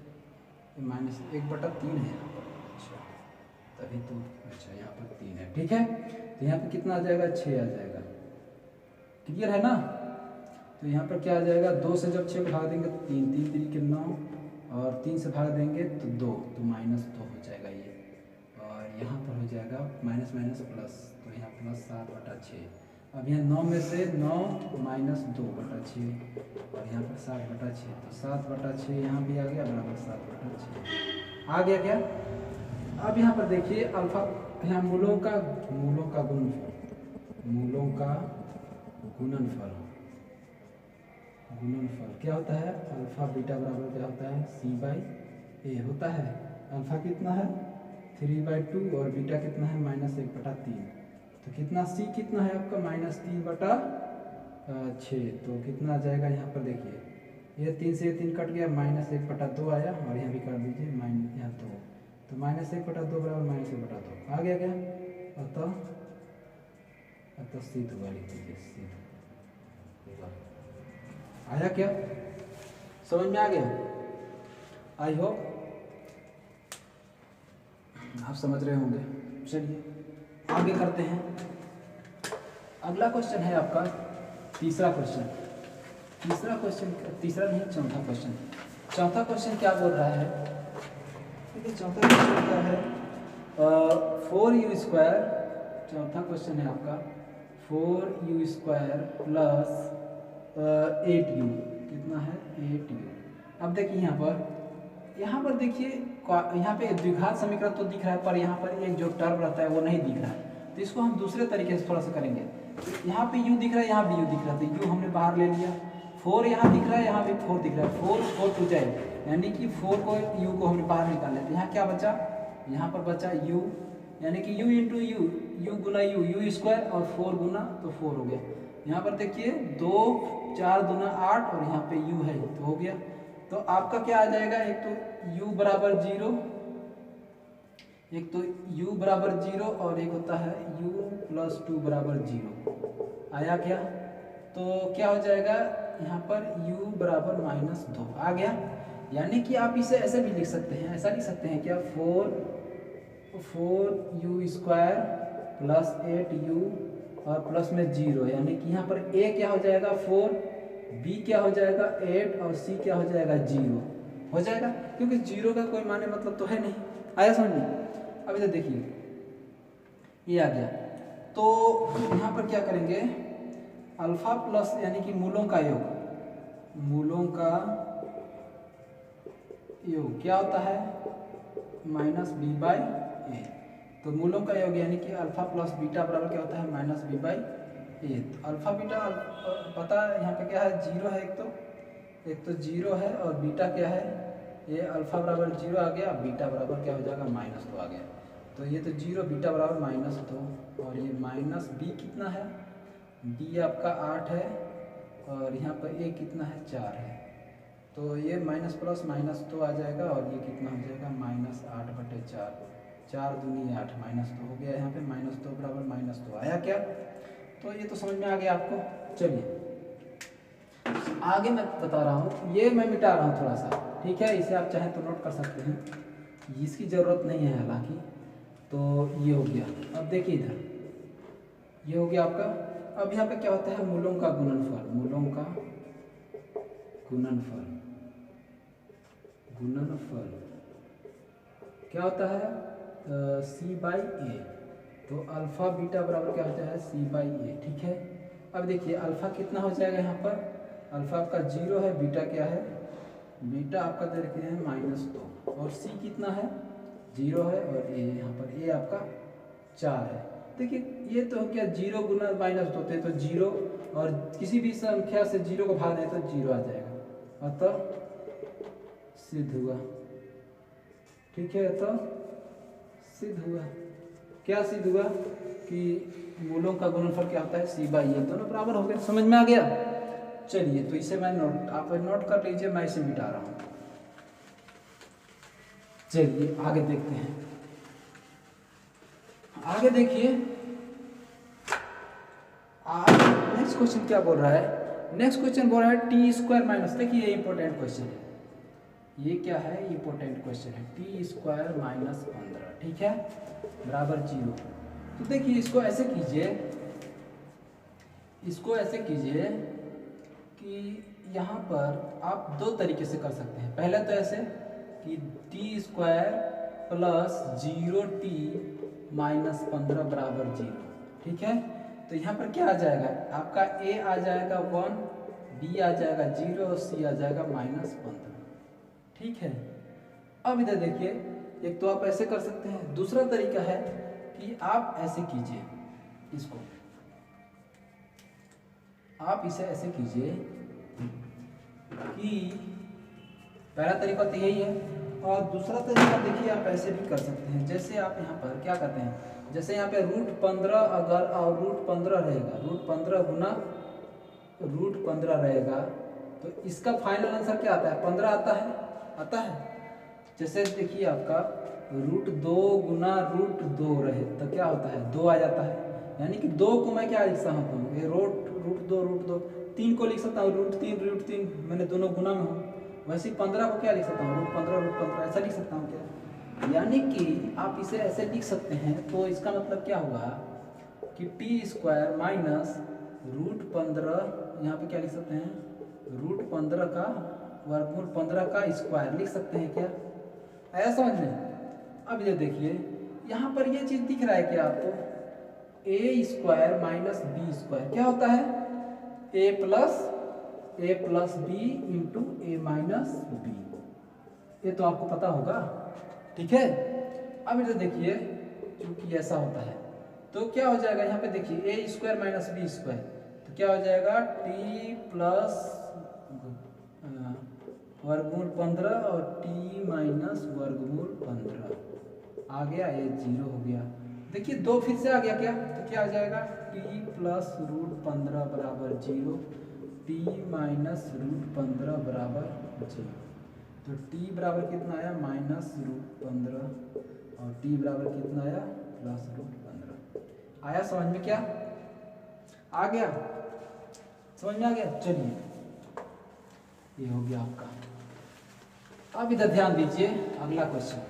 -1/3 है यहाँ पर। अच्छा तभी तो, अच्छा यहाँ पर 3 है, ठीक है। तो यहाँ पर कितना आ जाएगा 6 आ जाएगा, क्लियर है ना। तो यहाँ पर क्या आ जाएगा, 2 से जब 6 को भाग देंगे तो 3, 3 3 के 9, और 3 से भाग देंगे तो 2, तो -2 हो जाएगा ये। और यहाँ पर हो जाएगा माइनस प्लस, तो यहाँ +7/6। अब यहाँ 9 में से 9 -2/6, और यहाँ पर 7/6, तो 7/6 यहाँ भी आ गया बराबर 7/6 आ गया क्या। अब यहाँ पर देखिए अल्फा, यहाँ मूलों का गुणनफल क्या होता है, अल्फा बीटा बराबर क्या होता है c/a होता है। अल्फा कितना है 3/2 और बीटा कितना है -1/3, तो कितना c कितना है आपका -3/6, तो कितना आ जाएगा यहाँ पर देखिए, ये 3 से 3 कट गया, -1/2 आया, और यहाँ भी कर दीजिए यहाँ 2, तो -1/2 बराबर -1/2 आ गया क्या। अतः सिद्ध हुआ, लिख दीजिए सिद्ध हुआ। आया क्या, समझ में आ गया, आई होप आप समझ रहे होंगे। चलिए आगे करते हैं। अगला क्वेश्चन है आपका तीसरा क्वेश्चन नहीं, चौथा क्वेश्चन क्या बोल रहा है, देखिए चौथा क्वेश्चन क्या है, 4u², चौथा क्वेश्चन है आपका 4u² + 8u, कितना है 8u। अब देखिए यहाँ पर यहाँ पर देखिए, यहाँ पे द्विघात समीकरण तो दिख रहा है, पर यहाँ पर एक जो टर्म रहता है वो नहीं दिख रहा है। तो इसको हम दूसरे तरीके से थोड़ा सा करेंगे। तो यहाँ पे u दिख रहा है, यहाँ भी u दिख रहा है, तो u हमने बाहर ले लिया। 4 यहाँ दिख रहा है, यहाँ भी 4 दिख रहा है, 4 4 टू जाए, यानी कि 4 को u को हमने बाहर निकाल लिया। तो यहाँ क्या बचा, यहाँ पर बचा u, यानी कि u into you, u Guna u square, और 4 गुना तो 4 हो गया। यहाँ पर देखिए 2 4 दूना 8, और यहाँ पे u है तो हो गया। तो आपका क्या आ जाएगा, एक तो u बराबर 0, एक तो u बराबर 0, और एक होता है u प्लस 2 बराबर 0। आया क्या, तो क्या हो जाएगा यहाँ पर u बराबर -2 आ गया। यानी कि आप इसे ऐसे भी लिख सकते हैं, ऐसा लिख सकते हैं क्या, 4u स्क्वायर प्लस 8u और प्लस में 0, यानी कि यहाँ पर a क्या हो जाएगा 4, b क्या हो जाएगा 8, और c क्या हो जाएगा 0 हो जाएगा, क्योंकि 0 का कोई माने मतलब तो है नहीं। आया समझ में। अब इधर देखिए ये आ गया। तो यहाँ पर क्या करेंगे, अल्फा प्लस यानी कि मूलों का योग, मूलों का योग क्या होता है -b/a। तो मूलों का योग यानी कि अल्फा प्लस बीटा बराबर क्या होता है -b/a। तो अल्फा बीटा पता है यहाँ पे क्या है, 0 है, एक तो 0 है, और बीटा क्या है, ये अल्फा बराबर 0 आ गया, बीटा बराबर क्या हो जाएगा -2 आ गया। तो ये तो 0, बीटा बराबर -2, और ये माइनस b कितना है, b आपका 8 है, और यहाँ पर a कितना है 4 है। तो ये माइनस प्लस -2 आ जाएगा, और ये कितना हो जाएगा -8/4, 4 दूनी 8, -2 हो गया। यहाँ पे -2 बराबर -2 आया क्या, तो ये तो समझ में आ गया आपको। चलिए आगे मैं बता रहा हूँ, ये मैं मिटा रहा हूँ थोड़ा सा, ठीक है, इसे आप चाहें तो नोट कर सकते हैं, इसकी ज़रूरत नहीं है हालांकि। तो ये हो गया। अब देखिए इधर ये हो गया आपका। अब यहाँ पे क्या होता है, मूलों का गुणनफल, मूलों का गुणनफल, गुणनफल क्या होता है c/a। तो अल्फा बीटा बराबर क्या होता है c/a, ठीक है। अब देखिए अल्फा कितना हो जाएगा, यहाँ पर अल्फा आपका 0 है, बीटा क्या है, बीटा आपका दे रखे हैं -2, और c कितना है 0 है, और a यहाँ पर a आपका 4 है। देखिए ये तो क्या 0 गुना -2 थे तो 0, और किसी भी संख्या से 0 को भाग दें तो 0 आ जाएगा, अतः सिद्ध हुआ, ठीक है। तो सिद्ध हुआ, क्या सिद्ध हुआ कि मूलों का गुणनफल क्या होता है c/a, दोनों बराबर हो गए। समझ में आ गया। चलिए तो इसे मैं आप नोट कर लीजिए, मैं इसे मिटा रहा हूँ। चलिए आगे देखते हैं। आगे देखिए नेक्स्ट क्वेश्चन क्या बोल रहा है, नेक्स्ट क्वेश्चन बोल रहा है t²-, देखिए ये इंपॉर्टेंट क्वेश्चन है, ये क्या है इंपॉर्टेंट क्वेश्चन है, t²-15, ठीक है, बराबर 0। तो देखिए इसको ऐसे कीजिए, इसको ऐसे कीजिए कि यहाँ पर आप दो तरीके से कर सकते हैं। पहले तो ऐसे कि t² + 0t - 15 बराबर 0, ठीक है। तो यहाँ पर क्या आ जाएगा, आपका a आ जाएगा 1, b आ जाएगा 0, और c आ जाएगा -15, ठीक है। अब इधर देखिए, एक तो आप ऐसे कर सकते हैं, दूसरा तरीका है कि आप ऐसे कीजिए, इसको आप इसे ऐसे कीजिए कि पहला तरीका तो यही है, और दूसरा तरीका देखिए आप ऐसे भी कर सकते हैं। जैसे आप यहाँ पर क्या करते हैं, जैसे यहाँ पे √15 अगर और √15 रहेगा, √15 गुना √15 रहेगा, तो इसका फाइनल आंसर क्या आता है 15 आता है। जैसे देखिए आपका √2 गुना √2 रहे तो क्या होता है 2 आ जाता है, यानी कि 2 को मैं क्या लिख सकता हूँ, ये √2, 3 को लिख सकता हूँ √3, मैंने दोनों गुना में हूँ। वैसे 15 को क्या लिख सकता हूँ √15, ऐसा लिख सकता हूँ क्या, यानी कि आप इसे ऐसे लिख सकते हैं। तो इसका मतलब क्या हुआ कि t² - √15, यहाँ पे क्या लिख सकते हैं √15 का वर्गमूल 15 का स्क्वायर लिख सकते हैं क्या, आया समझ में। अब ये देखिए यहाँ पर ये चीज़ दिख रहा है क्या आपको, a² - b² क्या होता है a + b × a - b, ये तो आपको पता होगा, ठीक है। अब इधर देखिए, क्योंकि ऐसा होता है तो क्या हो जाएगा, यहाँ पे देखिए ए स्क्वायर माइनस बी स्क्वायर, तो क्या हो जाएगा टी प्लस वर्गमूल 15 और टी माइनस वर्गमूल 15 आ गया, ये 0 हो गया। देखिए 2 फिर से आ गया क्या, तो क्या हो जाएगा टी प्लस रूट 15 बराबर 0, टी माइनस रूट 15 बराबर 0। तो टी बराबर कितना आया माइनस रूट 15 और टी बराबर कितना आया प्लस रूट 15। आया समझ में, क्या आ गया, समझ में आ गया। चलिए ये हो गया आपका। अब इधर ध्यान दीजिए, अगला क्वेश्चन,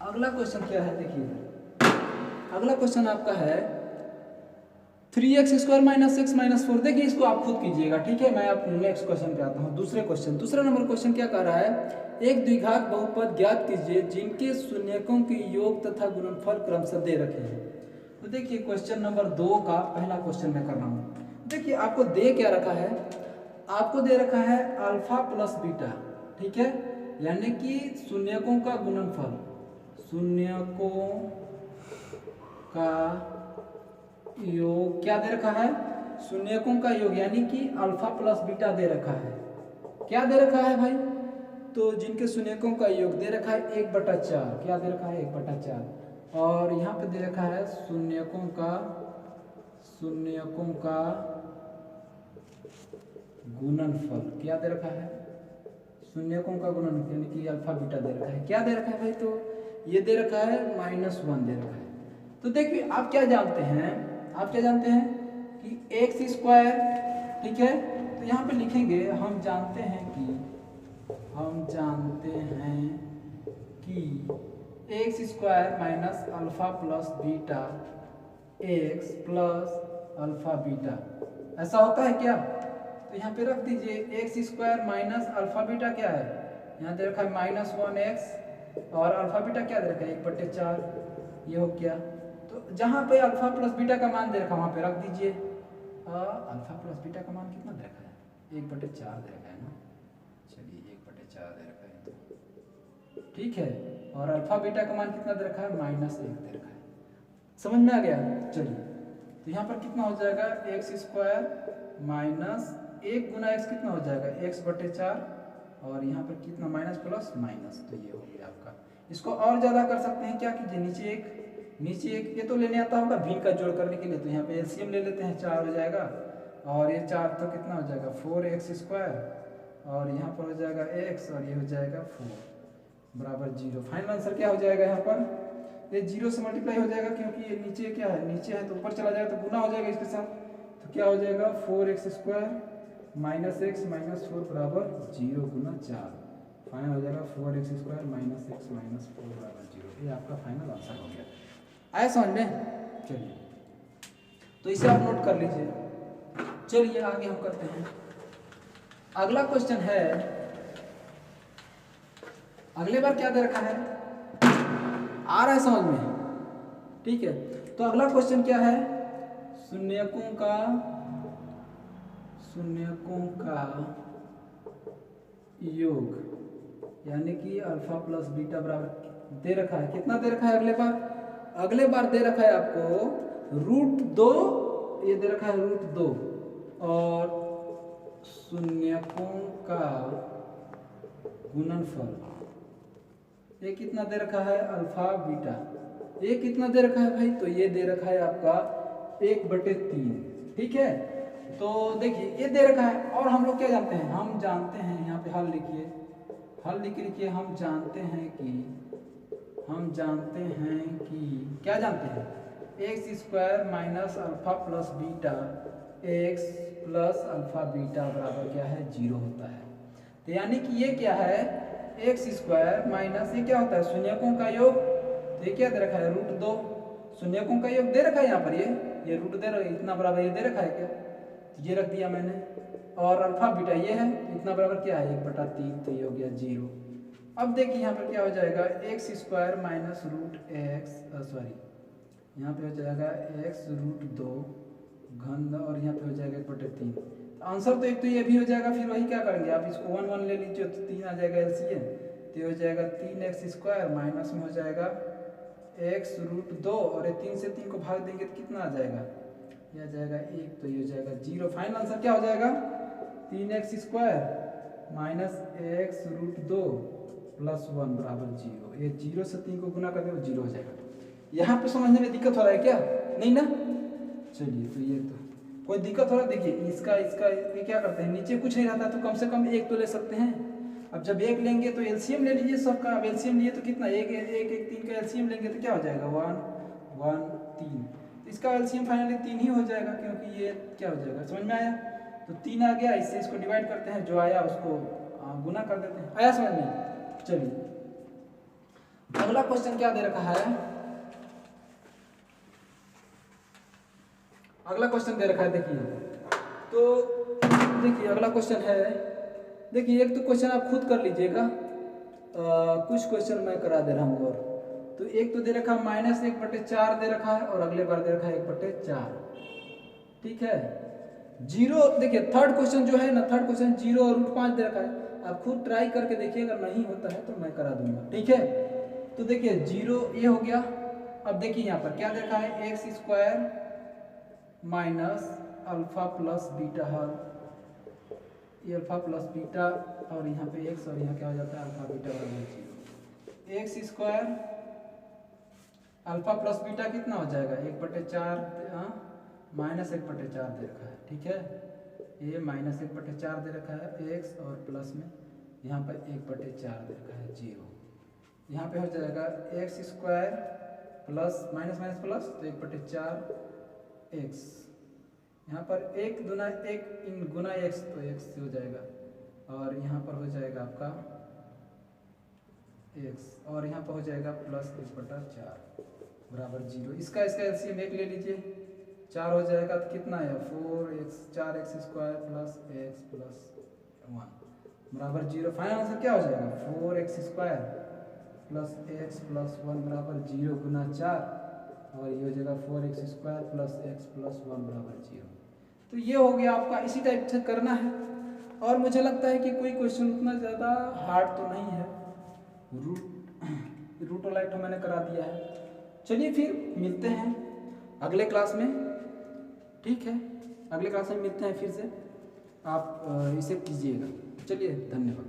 अगला क्वेश्चन क्या है, देखिए अगला क्वेश्चन आपका है 3x square minus x minus 4। देखिए इसको आप खुद कीजिएगा, ठीक है। मैं आप नेक्स्ट क्वेश्चन पे आता हूँ, दूसरे क्वेश्चन, दूसरा नंबर क्वेश्चन क्या कह रहा है, एक द्विघात बहुपद ज्ञात कीजिए जिनके शून्यकों के योग तथा गुणनफल क्रमशः दे रखे हैं। तो देखिए क्वेश्चन नंबर 2 का पहला क्वेश्चन मैं कर रहा हूँ। देखिए आपको दे क्या रखा है, आपको दे रखा है अल्फा प्लस बीटा, ठीक है, यानी कि शून्यकों का गुणनफल, शून्यकों का योग क्या दे रखा है, शून्यकों का योग यानी कि अल्फा प्लस बीटा दे रखा है। क्या दे रखा है भाई, तो जिनके शून्यकों का योग दे रखा है 1/4, क्या दे रखा है 1/4, और यहाँ पे दे रखा है शून्यकों का गुणनफल, क्या दे रखा है शून्यकों का गुणनफल यानी कि अल्फा बीटा दे रखा है। क्या दे रखा है भाई, तो ये दे रखा है -1 दे रखा है। तो देखिए आप क्या जानते हैं, आप क्या जानते हैं कि एक्स स्क्वायर, ठीक है, तो यहाँ पे लिखेंगे हम जानते हैं कि x square minus alpha plus beta x plus alpha beta, ऐसा होता है क्या। तो यहाँ पे रख दीजिए x square minus alpha beta क्या है, यहाँ दे रखा है -1x और अल्फा बीटा क्या दे रखा है 1/4, ये हो गया। तो जहाँ पे अल्फा प्लस बीटा का मान दे रखा है वहाँ पे रख दीजिए, अल्फा प्लस बीटा का मान कितना दे रखा है 1/4 दे रखा है ना, चलिए 1/4 दे रखा है, तो ठीक है, और अल्फा बीटा का मान कितना दे रखा है -1 दे रखा है। समझ में आ गया। चलिए तो यहाँ पर कितना हो जाएगा एक्स स्क्वायर माइनस 1 गुना एक्स कितना हो जाएगा x/4 और यहाँ पर कितना माइनस प्लस माइनस, तो ये हो गया आपका। इसको और ज़्यादा कर सकते हैं, क्या कीजिए नीचे एक ये तो लेने आता होगा भिन्न का जोड़ करने के लिए, तो यहाँ पे एलसीएम ले लेते हैं, 4 हो जाएगा और ये 4 तो कितना हो जाएगा 4x² और यहाँ पर हो जाएगा x और ये हो जाएगा 4 बराबर 0। फाइनल आंसर क्या हो जाएगा, यहाँ पर ये 0 से मल्टीप्लाई हो जाएगा क्योंकि ये नीचे क्या है, नीचे है तो ऊपर चला जाएगा तो गुना हो जाएगा इसके साथ, तो क्या हो जाएगा 4x² माइनस x माइनस 4 बराबर 0 गुना 4, फाइनल हो जाएगा 4x² माइनस x माइनस 4 बराबर 0। ये आपका फाइनल आंसर हो गया। आया समझ में। चलिए तो इसे आप नोट कर लीजिए। चलिए आगे हम करते हैं। अगला क्वेश्चन है, अगले बार क्या दे रखा है, आ रहा है समझ में, ठीक है। तो अगला क्वेश्चन क्या है, शून्यकों का योग यानी कि अल्फा प्लस बीटा बराबर दे रखा है, कितना दे रखा है अगले बार दे रखा है आपको √2, ये दे रखा है √2 और शून्यकों का गुणनफल ये कितना दे रखा है अल्फा बीटा, ये कितना दे रखा है भाई, तो ये दे रखा है आपका 1/3, ठीक है। तो देखिए ये दे रखा है और हम लोग क्या जानते हैं, हम जानते हैं यहाँ पे हल लिखिए, हम जानते हैं कि क्या जानते हैं, x² minus alpha plus beta x plus alpha beta बराबर क्या है 0 होता है। तो यानी कि ये क्या है x² माइनस ये क्या होता है शून्यकों का योग, तो ये क्या दे रखा है √2, शून्यकों का योग दे रखा है यहाँ पर, ये रूट दे रखा है, इतना बराबर ये दे रखा है क्या, ये रख दिया मैंने, और अल्फा बीटा ये है इतना बराबर क्या है 1/3, तो ये हो गया 0। अब देखिए यहाँ पर क्या हो जाएगा x² माइनस यहाँ पे हो जाएगा x√2 घन और यहाँ पे हो जाएगा 1/3। आंसर तो एक तो ये भी हो जाएगा, फिर वही क्या करेंगे आप इसको 1 1 ले लीजिए तो 3 आ जाएगा एलसीएम, तो ये हो जाएगा 3x² माइनस में हो जाएगा x√2 और ये 3 से 3 को भाग देंगे तो कितना आ जाएगा, ये आ जाएगा 1, तो ये हो जाएगा 0। फाइनल आंसर क्या हो जाएगा 3x² माइनस x√2 प्लस 1 बराबर 0। ये 0 से 3 को गुना कर दे 0 हो जाएगा। यहाँ पे समझने में दिक्कत हो रहा है क्या, नहीं ना? चलिए तो ये तो कोई दिक्कत हो रहा है, देखिए इसका ये क्या करते हैं, नीचे कुछ नहीं रहता तो कम से कम एक तो ले सकते हैं। अब जब एक लेंगे तो एलसीएम ले लीजिए सबका। अब एलसीएम लिए तो कितना, एक 3 का एलसीएम लेंगे तो क्या हो जाएगा 1 1 3, तो इसका एलसीएम फाइनली 3 ही हो जाएगा, क्योंकि ये क्या हो जाएगा, समझ में आया? तो 3 आ गया, इससे इसको डिवाइड करते हैं, जो आया उसको गुना कर देते हैं। आया समझ में? चलिए अगला क्वेश्चन क्या दे रखा है, अगला क्वेश्चन दे रखा है, देखिए तो देखिए अगला क्वेश्चन है, देखिए एक तो क्वेश्चन आप खुद कर लीजिएगा, कुछ क्वेश्चन मैं करा दे रहा हूँ। और तो एक तो दे रखा है -1/4 दे रखा है और अगले बार दे रखा है 1/4, ठीक है। 0 देखिए थर्ड क्वेश्चन जो है ना, थर्ड क्वेश्चन 0 और √5 दे रखा है, आप खुद ट्राई करके देखिए, अगर नहीं होता है तो मैं करा दूंगा, ठीक है। तो देखिए 0 ये हो गया। अब देखिए यहाँ पर क्या दे रखा है, x² minus alpha plus beta हल, ये अल्फा प्लस बीटा और यहाँ पे x और यहाँ क्या हो जाता है अल्फा बीटा बराबर 0। x² अल्फा प्लस बीटा कितना हो जाएगा 1/4 माइनस 1/4 दे रखा है, ठीक है। ये माइनस 1/4 दे रखा है x और प्लस में यहाँ पर 1/4 दे रखा है 0। यहाँ पे हो जाएगा x² plus minus minus plus तो 1/4 x, यहाँ पर 1 गुना x तो x से हो जाएगा और यहाँ पर हो जाएगा आपका x और यहाँ पर हो जाएगा प्लस 1/4 बराबर 0। इसका एलसीएम 1 ले लीजिए, 4 हो जाएगा तो कितना है 4x² प्लस x प्लस 1 बराबर 0। फाइनल आंसर क्या हो जाएगा 4x² प्लस x प्लस 1 बराबर 0 गुना 4 और ये हो जाएगा 4x² प्लस x प्लस 1 बराबर 0। तो ये हो गया आपका, इसी टाइप से करना है। और मुझे लगता है कि कोई क्वेश्चन उतना ज़्यादा हार्ड तो नहीं है, रूटोलाइट मैंने करा दिया है। चलिए फिर मिलते हैं अगले क्लास में, ठीक है, अगले क्लास में मिलते हैं फिर से, आप इसे कीजिएगा। चलिए धन्यवाद।